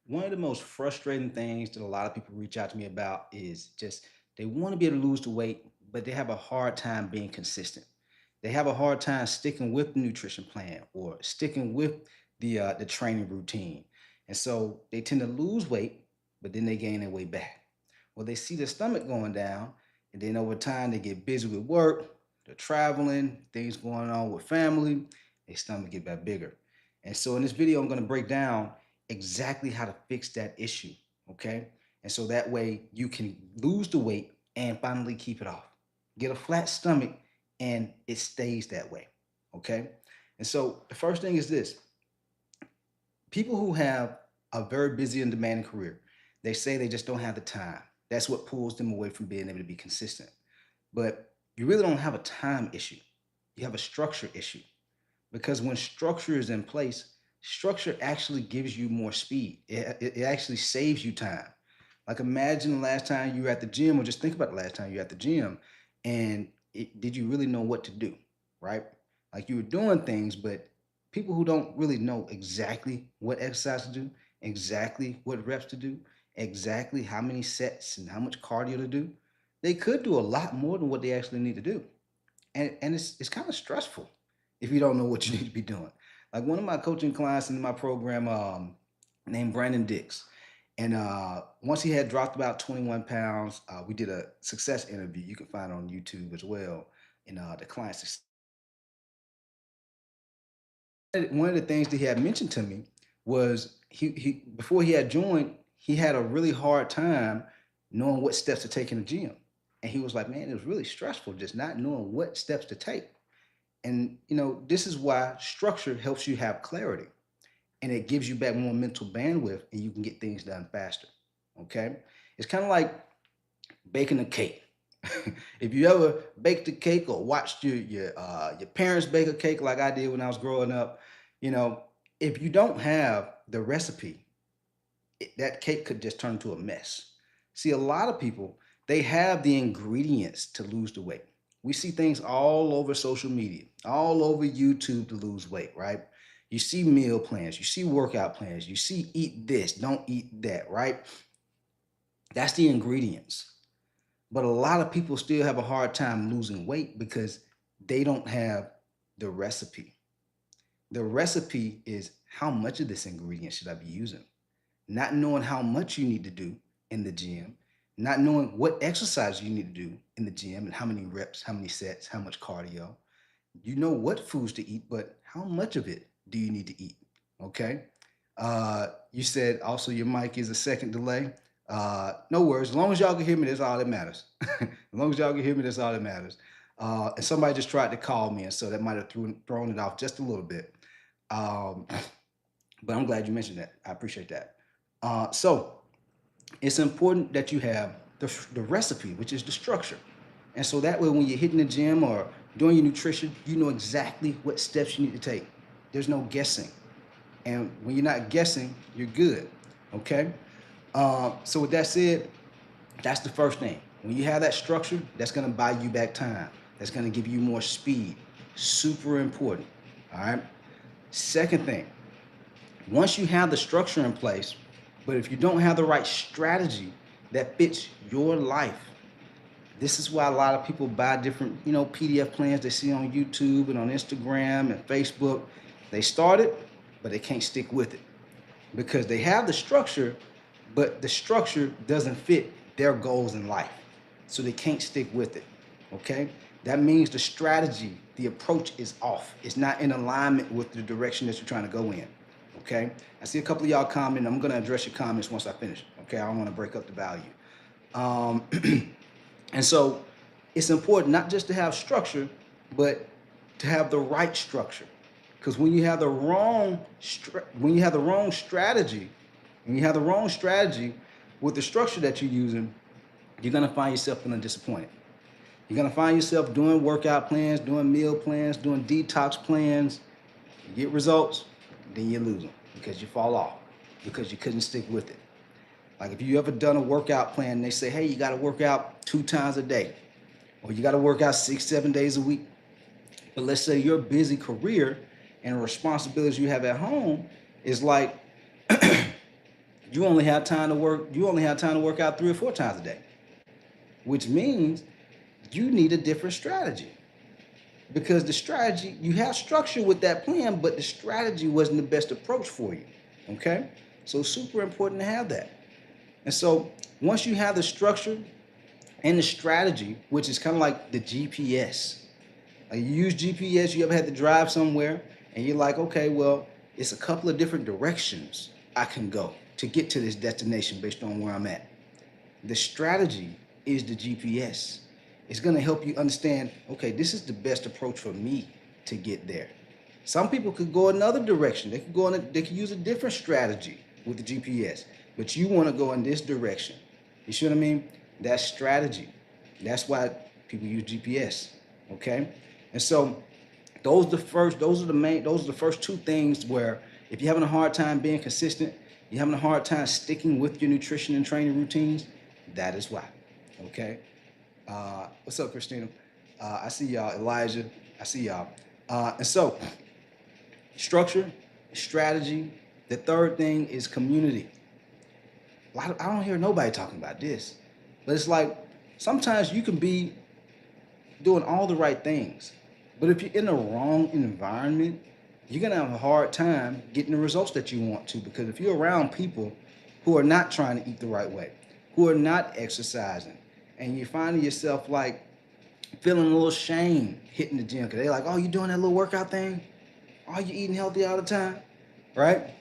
One of the most frustrating things that a lot of people reach out to me about is just they want to be able to lose the weight, but they have a hard time being consistent. They have a hard time sticking with the nutrition plan or sticking with the training routine, and so they tend to lose weight, but then they gain their weight back. Well, they see their stomach going down, and then over time they get busy with work, they're traveling, things going on with family, their stomach get back bigger. And so in this video, I'm going to break down exactly how to fix that issue. Okay. And so that way you can lose the weight and finally keep it off. Get a flat stomach and it stays that way. Okay. And so the first thing is this: people who have a very busy and demanding career, they say they just don't have the time. That's what pulls them away from being able to be consistent. But you really don't have a time issue, you have a structure issue. Because when structure is in place, structure actually gives you more speed. It actually saves you time. Like imagine the last time you were at the gym, or just think about the last time you were at the gym, and did you really know what to do, right? Like you were doing things, but people who don't really know exactly what exercise to do, exactly what reps to do, exactly how many sets and how much cardio to do, they could do a lot more than what they actually need to do. And it's kind of stressful if you don't know what you need to be doing. Like one of my coaching clients in my program, named Brandon Dix, and once he had dropped about 21 pounds, we did a success interview. You can find it on YouTube as well. And the client one of the things that he had mentioned to me was he before he had joined, he had a really hard time knowing what steps to take in the gym. And he was like, man, it was really stressful just not knowing what steps to take. And this is why structure helps you have clarity and it gives you back more mental bandwidth and you can get things done faster. Okay? It's kind of like baking a cake. If you ever baked a cake or watched your parents bake a cake like I did when I was growing up, you know, if you don't have the recipe, that cake could just turn into a mess. See, a lot of people, they have the ingredients to lose the weight. We see things all over social media, all over YouTube to lose weight, right? You see meal plans, you see workout plans, you see eat this, don't eat that, right? That's the ingredients. But a lot of people still have a hard time losing weight because they don't have the recipe. The recipe is how much of this ingredient should I be using? Not knowing how much you need to do in the gym, not knowing what exercise you need to do in the gym and how many reps, how many sets, how much cardio. You know what foods to eat, but how much of it do you need to eat? Okay. You said also your mic is a second delay. No worries. As long as y'all can hear me, that's all that matters. As long as y'all can hear me, that's all that matters. And somebody just tried to call me, and so that might have thrown it off just a little bit. Um, but I'm glad you mentioned that. I appreciate that. So it's important that you have the recipe, which is the structure. And so that way, when you're hitting the gym or doing your nutrition, you know exactly what steps you need to take. There's no guessing. And when you're not guessing, you're good. Okay? So, with that said, that's the first thing. When you have that structure, that's going to buy you back time. That's going to give you more speed. Super important. All right? Second thing, once you have the structure in place, but if you don't have the right strategy that fits your life, this is why a lot of people buy different, PDF plans they see on YouTube and on Instagram and Facebook. They start it, but they can't stick with it because they have the structure, but the structure doesn't fit their goals in life. So they can't stick with it. Okay? That means the strategy, the approach is off. It's not in alignment with the direction that you're trying to go in. Okay? I see a couple of y'all commenting. I'm going to address your comments once I finish. Okay? I don't want to break up the value. Um, and so it's important not just to have structure, but to have the right structure. Because when you have the wrong strategy, when you have the wrong strategy with the structure that you're using, you're gonna find yourself feeling disappointed. You're gonna find yourself doing workout plans, doing meal plans, doing detox plans. You get results, then you lose them because you fall off because you couldn't stick with it. Like if you ever done a workout plan and they say, hey, you got to work out 2 times a day, or you got to work out 6, 7 days a week. But let's say your busy career and responsibilities you have at home is like You only have time to work. You only have time to work out 3 or 4 times a day, which means you need a different strategy because the strategy you have structure with that plan, but the strategy wasn't the best approach for you. Okay, so super important to have that. And so once you have the structure and the strategy, which is kind of like the GPS. Like you use GPS, you ever had to drive somewhere and you're like, okay, well, it's a couple of different directions I can go to get to this destination based on where I'm at. The strategy is the GPS. It's going to help you understand, okay, this is the best approach for me to get there. Some people could go another direction. They could use a different strategy with the GPS, but you want to go in this direction. You see what I mean? That's strategy. That's why people use GPS. Okay? And so those are the first two things where if you're having a hard time being consistent, you're having a hard time sticking with your nutrition and training routines, that is why. Okay? What's up, Christina? I see y'all. Elijah, I see y'all. And so, structure, strategy. The third thing is community. I don't hear nobody talking about this, but it's like sometimes you can be doing all the right things, but if you're in the wrong environment, you're gonna have a hard time getting the results that you want to. Because if you're around people who are not trying to eat the right way, who are not exercising, and you're finding yourself like feeling a little shame hitting the gym because they're like, oh, you doing that little workout thing? Are you eating healthy all the time? Right?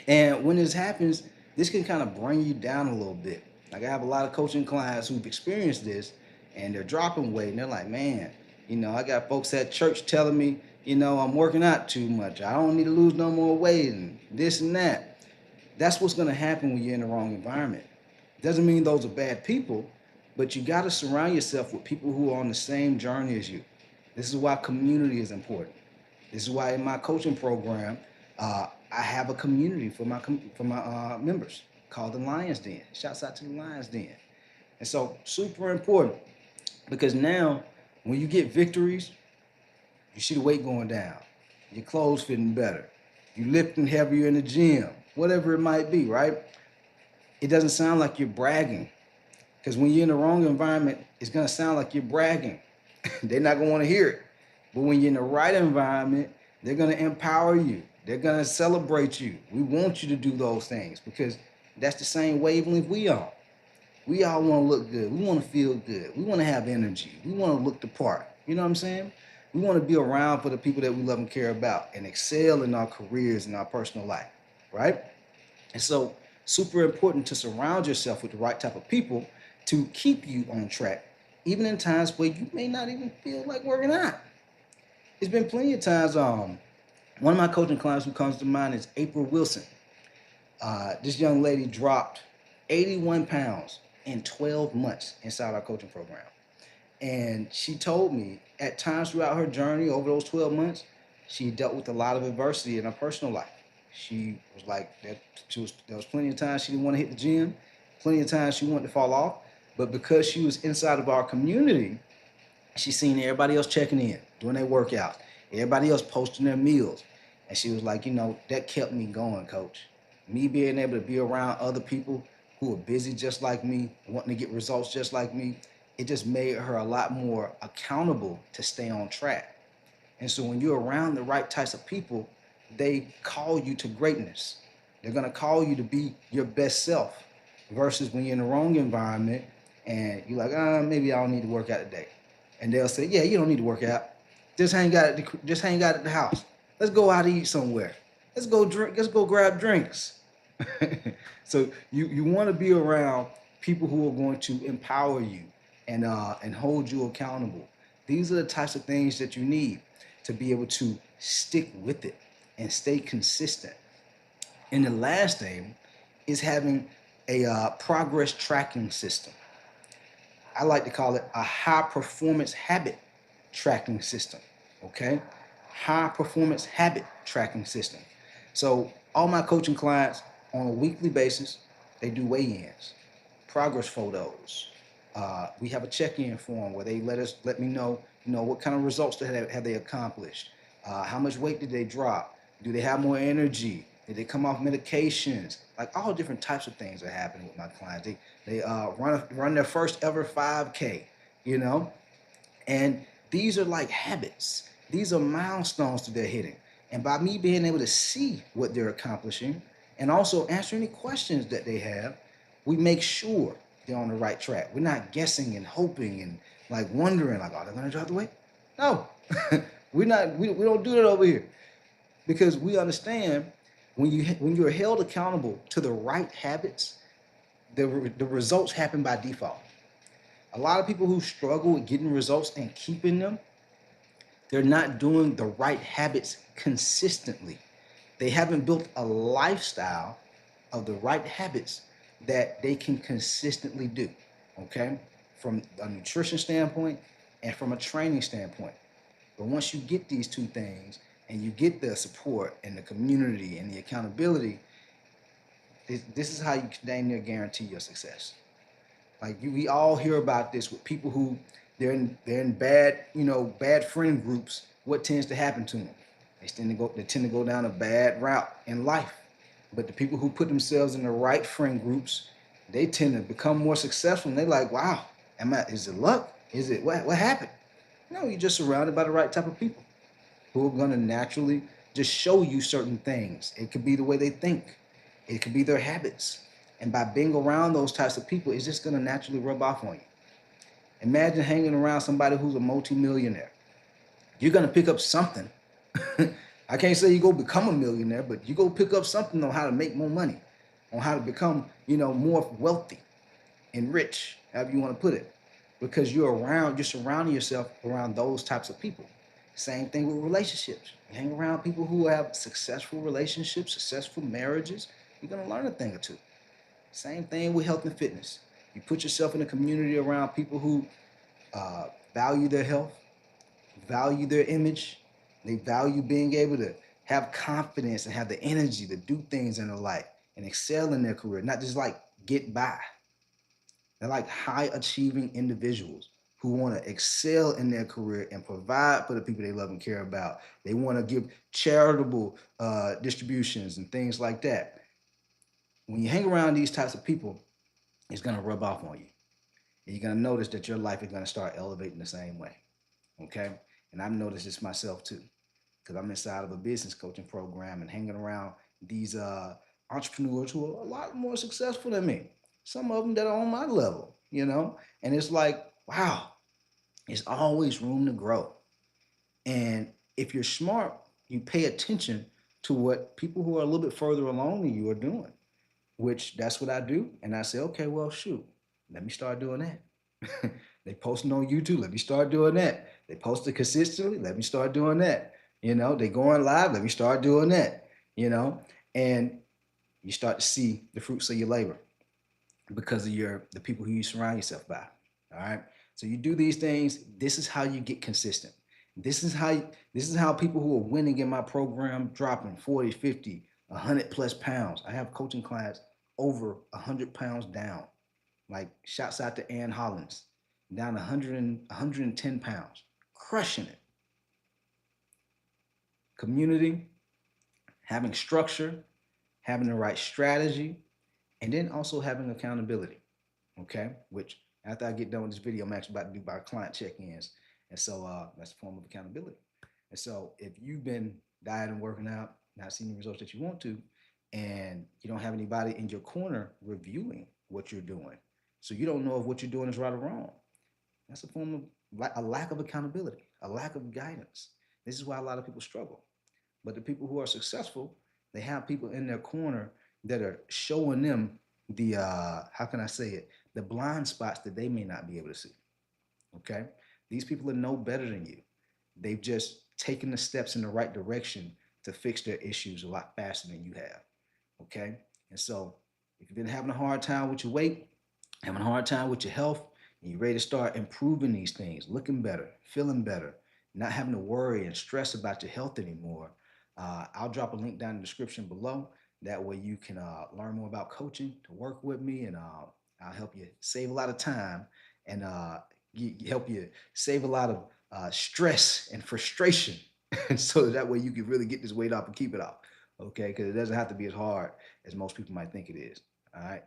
And when this happens, this can kind of bring you down a little bit. Like I have a lot of coaching clients who've experienced this and they're dropping weight and they're like, man, I got folks at church telling me, I'm working out too much. I don't need to lose no more weight and this and that. That's what's going to happen when you're in the wrong environment. Doesn't mean those are bad people, but you got to surround yourself with people who are on the same journey as you. This is why community is important. This is why in my coaching program, I have a community for my members called the Lions Den. Shouts out to the Lions Den. And so super important because now when you get victories, you see the weight going down, your clothes fitting better, you lifting heavier in the gym, whatever it might be, right? It doesn't sound like you're bragging because when you're in the wrong environment, it's going to sound like you're bragging. They're not going to want to hear it. But when you're in the right environment, they're going to empower you. They're going to celebrate you. We want you to do those things because that's the same wavelength we are. We all want to look good. We want to feel good. We want to have energy. We want to look the part. You know what I'm saying? We want to be around for the people that we love and care about and excel in our careers and our personal life, right? And so super important to surround yourself with the right type of people to keep you on track, even in times where you may not even feel like working out. It's been plenty of times. One of my coaching clients who comes to mind is April Wilson. This young lady dropped 81 pounds in 12 months inside our coaching program. And she told me at times throughout her journey over those 12 months, she dealt with a lot of adversity in her personal life. She was like that. There was plenty of times she didn't want to hit the gym, plenty of times she wanted to fall off. But because she was inside of our community, she seen everybody else checking in, doing their workouts, everybody else posting their meals. And she was like, that kept me going, coach. Me being able to be around other people who are busy just like me, wanting to get results just like me, it just made her a lot more accountable to stay on track. And so when you're around the right types of people, they call you to greatness. They're going to call you to be your best self versus when you're in the wrong environment and you're like, maybe I don't need to work out today. And they'll say, yeah, you don't need to work out. Just hang out at the house. Let's go out to eat somewhere. Let's go drink. Let's go grab drinks. So you want to be around people who are going to empower you and hold you accountable. These are the types of things that you need to be able to stick with it and stay consistent. And the last thing is having a progress tracking system. I like to call it a high performance habit tracking system. Okay? High performance habit tracking system. So all my coaching clients on a weekly basis, they do weigh-ins, progress photos. We have a check-in form where they let me know, what kind of results have they accomplished? How much weight did they drop? Do they have more energy? Did they come off medications? Like all different types of things are happening with my clients. They run their first ever 5K, you know, and these are like habits. These are milestones that they're hitting. And by me being able to see what they're accomplishing and also answer any questions that they have, we make sure they're on the right track. We're not guessing and hoping and like wondering, like, are they gonna drop the weight? No. We don't do that over here because we understand when you're held accountable to the right habits, the results happen by default. A lot of people who struggle with getting results and keeping them, they're not doing the right habits consistently. They haven't built a lifestyle of the right habits that they can consistently do. Okay, from a nutrition standpoint and from a training standpoint. But once you get these two things and you get the support and the community and the accountability, this is how you can damn near guarantee your success. Like we all hear about this with people who they're in bad, bad friend groups. What tends to happen to them? They tend to go down a bad route in life. But the people who put themselves in the right friend groups, they tend to become more successful. And they're like, wow, is it luck? Is it what happened? No, you're just surrounded by the right type of people who are going to naturally just show you certain things. It could be the way they think, it could be their habits. And by being around those types of people, it's just going to naturally rub off on you. Imagine hanging around somebody who's a multimillionaire. You're going to pick up something. I can't say you go become a millionaire, but you go pick up something on how to make more money, on how to become, more wealthy and rich, however you want to put it, because you're surrounding yourself around those types of people. Same thing with relationships. You hang around people who have successful relationships, successful marriages, you're going to learn a thing or two. Same thing with health and fitness. You put yourself in a community around people who value their health, value their image, they value being able to have confidence and have the energy to do things in their life and excel in their career, not just like get by. They're like high achieving individuals who want to excel in their career and provide for the people they love and care about. They want to give charitable distributions and things like that. When you hang around these types of people, it's going to rub off on you. And you're going to notice that your life is going to start elevating the same way. Okay. And I've noticed this myself too, because I'm inside of a business coaching program and hanging around these entrepreneurs who are a lot more successful than me. Some of them that are on my level, and it's like, wow, there's always room to grow. And if you're smart, you pay attention to what people who are a little bit further along than you are doing, which that's what I do. And I say, okay, well, shoot, let me start doing that. They posting on YouTube, let me start doing that. They post it consistently, let me start doing that. They going live, let me start doing that. And you start to see the fruits of your labor because of the people who you surround yourself by. All right. So you do these things. This is how you get consistent. This is how people who are winning in my program dropping 40, 50, 100 plus pounds. I have coaching clients over 100 pounds down. Like shouts out to Ann Hollins, down 110 pounds, crushing it. Community, having structure, having the right strategy, and then also having accountability. Okay, which after I get done with this video, I'm actually about to do my client check-ins, and so that's a form of accountability. And so if you've been dieting, working out, not seeing the results that you want to, and you don't have anybody in your corner reviewing what you're doing, so you don't know if what you're doing is right or wrong. That's a form of a lack of accountability, a lack of guidance. This is why a lot of people struggle. But the people who are successful, they have people in their corner that are showing them the how can I say it, the blind spots that they may not be able to see. Okay, these people are no better than you. They've just taken the steps in the right direction to fix their issues a lot faster than you have. Okay, and so if you've been having a hard time with your weight, having a hard time with your health, and you're ready to start improving these things, looking better, feeling better, not having to worry and stress about your health anymore, I'll drop a link down in the description below. That way you can learn more about coaching, to work with me, and I'll help you save a lot of time and help you save a lot of stress and frustration. And so that way you can really get this weight off and keep it off. Okay, because it doesn't have to be as hard as most people might think it is. All right.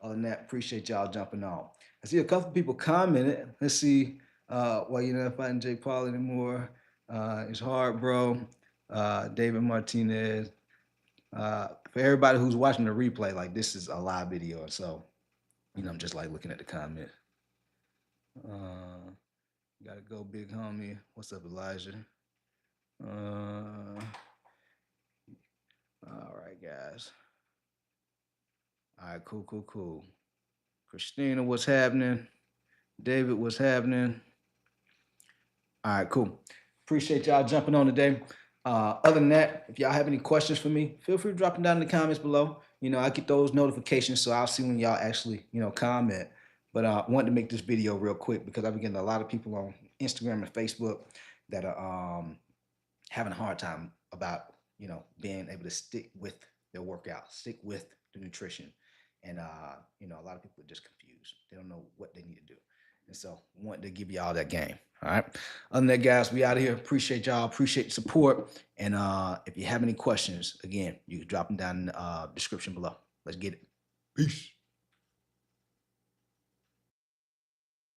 Other than that, appreciate y'all jumping on. I see a couple people commented. Let's see. Well, you're not fighting Jake Paul anymore. It's hard, bro. David Martinez. For everybody who's watching the replay, like this is a live video, so I'm just like looking at the comments. Gotta go, big homie. What's up, Elijah? All right, guys. All right, cool. Christina, what's happening? David, what's happening? All right, cool. Appreciate y'all jumping on today. Other than that, if y'all have any questions for me, feel free to drop them down in the comments below. I get those notifications, so I'll see when y'all actually, comment. But I wanted to make this video real quick because I've been getting a lot of people on Instagram and Facebook that are having a hard time about, being able to stick with their workout, stick with the nutrition. And, a lot of people are just confused. They don't know what they need to do. And so I wanted to give y'all that game. All right. Other than that, guys, we out of here. Appreciate y'all. Appreciate the support. And if you have any questions, again, you can drop them down in the description below. Let's get it. Peace.